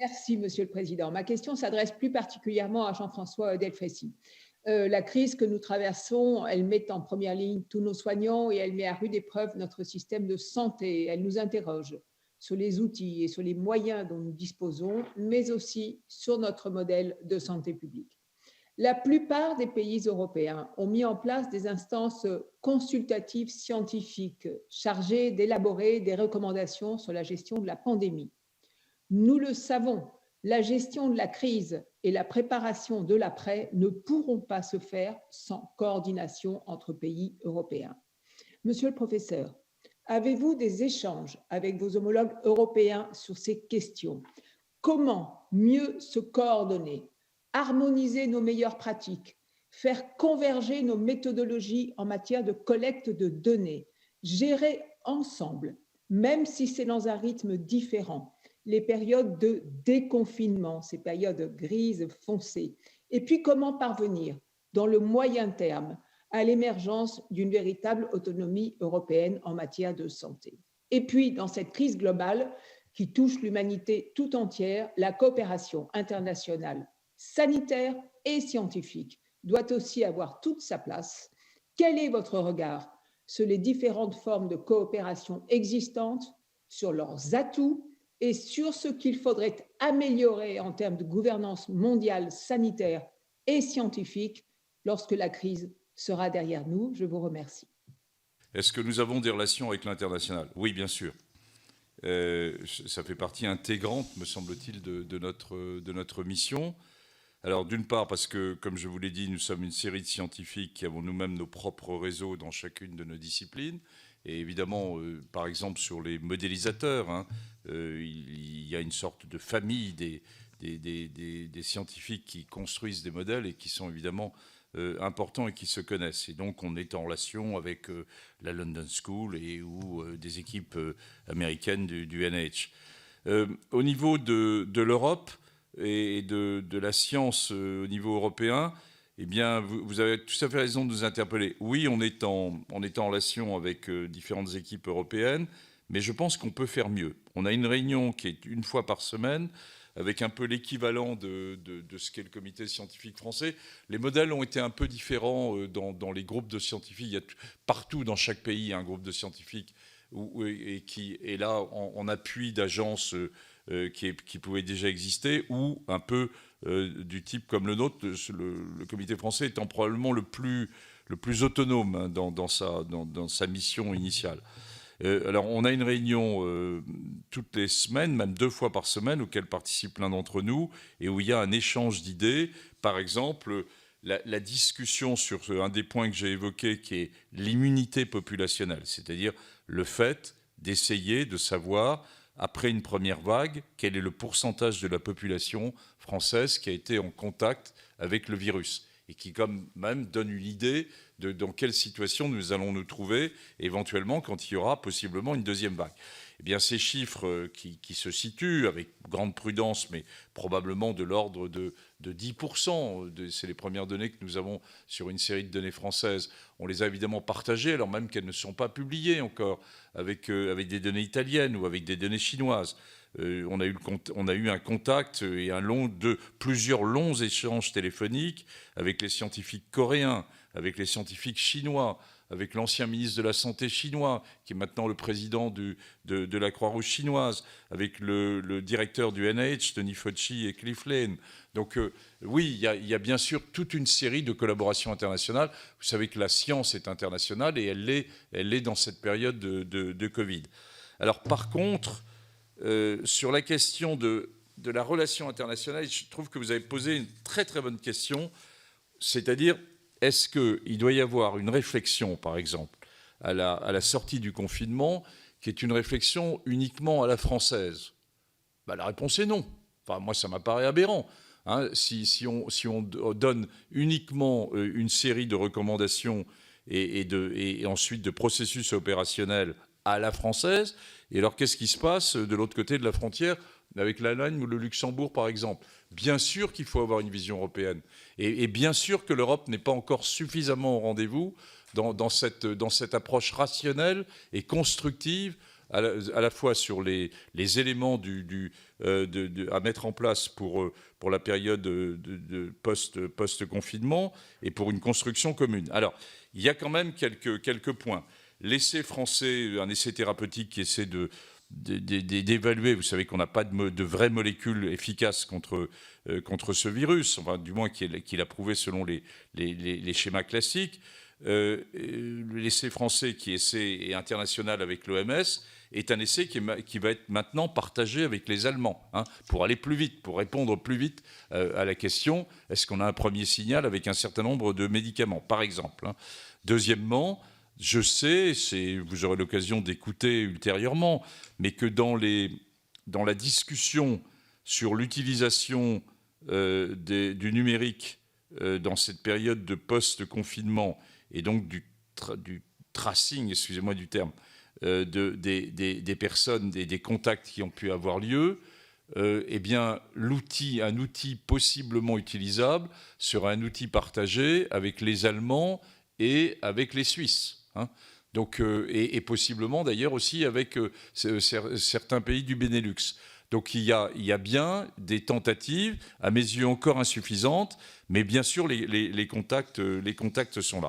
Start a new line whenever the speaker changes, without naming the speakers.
Merci, Monsieur le Président. Ma question s'adresse plus particulièrement à Jean-François Delfraissy. La crise que nous traversons, elle met en première ligne tous nos soignants et elle met à rude épreuve notre système de santé. Elle nous interroge sur les outils et sur les moyens dont nous disposons, mais aussi sur notre modèle de santé publique. La plupart des pays européens ont mis en place des instances consultatives scientifiques chargées d'élaborer des recommandations sur la gestion de la pandémie. Nous le savons, la gestion de la crise et la préparation de l'après ne pourront pas se faire sans coordination entre pays européens. Monsieur le professeur, avez-vous des échanges avec vos homologues européens sur ces questions? Comment mieux se coordonner, harmoniser nos meilleures pratiques, faire converger nos méthodologies en matière de collecte de données, gérer ensemble, même si c'est dans un rythme différent, les périodes de déconfinement, ces périodes grises foncées, et puis comment parvenir, dans le moyen terme, à l'émergence d'une véritable autonomie européenne en matière de santé. Et puis, dans cette crise globale qui touche l'humanité tout entière, la coopération internationale sanitaire et scientifique doit aussi avoir toute sa place. Quel est votre regard sur les différentes formes de coopération existantes, sur leurs atouts et sur ce qu'il faudrait améliorer en termes de gouvernance mondiale, sanitaire et scientifique lorsque la crise sera derrière nous? Je vous remercie.
Est-ce que nous avons des relations avec l'international? Oui, bien sûr. Ça fait partie intégrante, me semble-t-il, de notre mission. Alors, d'une part, parce que, comme je vous l'ai dit, nous sommes une série de scientifiques qui avons nous-mêmes nos propres réseaux dans chacune de nos disciplines. Et évidemment, par exemple, sur les modélisateurs, il y a une sorte de famille des scientifiques qui construisent des modèles et qui sont évidemment importants et qui se connaissent. Et donc, on est en relation avec la London School ou des équipes américaines du NIH. Au niveau de l'Europe et de la science au niveau européen, eh bien, vous avez tout à fait raison de nous interpeller. Oui, on est en relation avec différentes équipes européennes, mais je pense qu'on peut faire mieux. On a une réunion qui est une fois par semaine, avec un peu l'équivalent de ce qu'est le comité scientifique français. Les modèles ont été un peu différents dans les groupes de scientifiques. Il y a partout dans chaque pays un groupe de scientifiques qui est là en appui d'agences qui pouvaient déjà exister, ou un peu du type comme le nôtre, le comité français étant probablement le plus autonome dans sa mission initiale. Alors, on a une réunion toutes les semaines, même 2 fois par semaine, auquel participent l'un d'entre nous, et où il y a un échange d'idées. Par exemple, la discussion sur un des points que j'ai évoqué, qui est l'immunité populationnelle, c'est-à-dire le fait d'essayer de savoir, après une première vague, quel est le pourcentage de la population française qui a été en contact avec le virus, et qui quand même donne une idée de dans quelle situation nous allons nous trouver éventuellement quand il y aura possiblement une deuxième vague. Eh bien, ces chiffres qui se situent avec grande prudence, mais probablement de l'ordre de 10%, c'est les premières données que nous avons sur une série de données françaises. On les a évidemment partagées, alors même qu'elles ne sont pas publiées encore, avec des données italiennes ou avec des données chinoises. On a eu un contact et plusieurs longs échanges téléphoniques avec les scientifiques coréens, avec les scientifiques chinois, avec l'ancien ministre de la Santé chinois, qui est maintenant le président de la Croix-Rouge chinoise, avec le directeur du NIH, Tony Fauci et Cliff Lane. Donc oui, il y a bien sûr toute une série de collaborations internationales. Vous savez que la science est internationale et elle l'est dans cette période de Covid. Alors par contre, sur la question de la relation internationale, je trouve que vous avez posé une très très bonne question, c'est-à-dire, est-ce qu'il doit y avoir une réflexion, par exemple, à la sortie du confinement, qui est une réflexion uniquement à la française? La réponse est non. Enfin, moi, ça m'apparaît aberrant. Si on donne uniquement une série de recommandations et ensuite de processus opérationnels à la française, et alors qu'est-ce qui se passe de l'autre côté de la frontière avec l'Allemagne ou le Luxembourg, par exemple? Bien sûr qu'il faut avoir une vision européenne. Et bien sûr que l'Europe n'est pas encore suffisamment au rendez-vous dans cette approche rationnelle et constructive à la fois sur les éléments à mettre en place pour la période de post-confinement et pour une construction commune. Alors, il y a quand même quelques points. L'essai français, un essai thérapeutique qui essaie d'évaluer, vous savez qu'on n'a pas de vraies molécules efficaces contre ce virus, enfin, du moins qu'il a prouvé selon les schémas classiques. L'essai français et international avec l'OMS est un essai qui va être maintenant partagé avec les Allemands, pour aller plus vite, pour répondre plus vite à la question, est-ce qu'on a un premier signal avec un certain nombre de médicaments, par exemple. Deuxièmement, je sais, vous aurez l'occasion d'écouter ultérieurement, mais que dans la discussion sur l'utilisation du numérique dans cette période de post-confinement et donc du tracing, excusez-moi du terme, des personnes, des contacts qui ont pu avoir lieu, eh bien, un outil possiblement utilisable sera un outil partagé avec les Allemands et avec les Suisses. Donc, et possiblement d'ailleurs aussi avec certains pays du Benelux. Donc il y a bien des tentatives, à mes yeux encore insuffisantes, mais bien sûr les contacts sont là.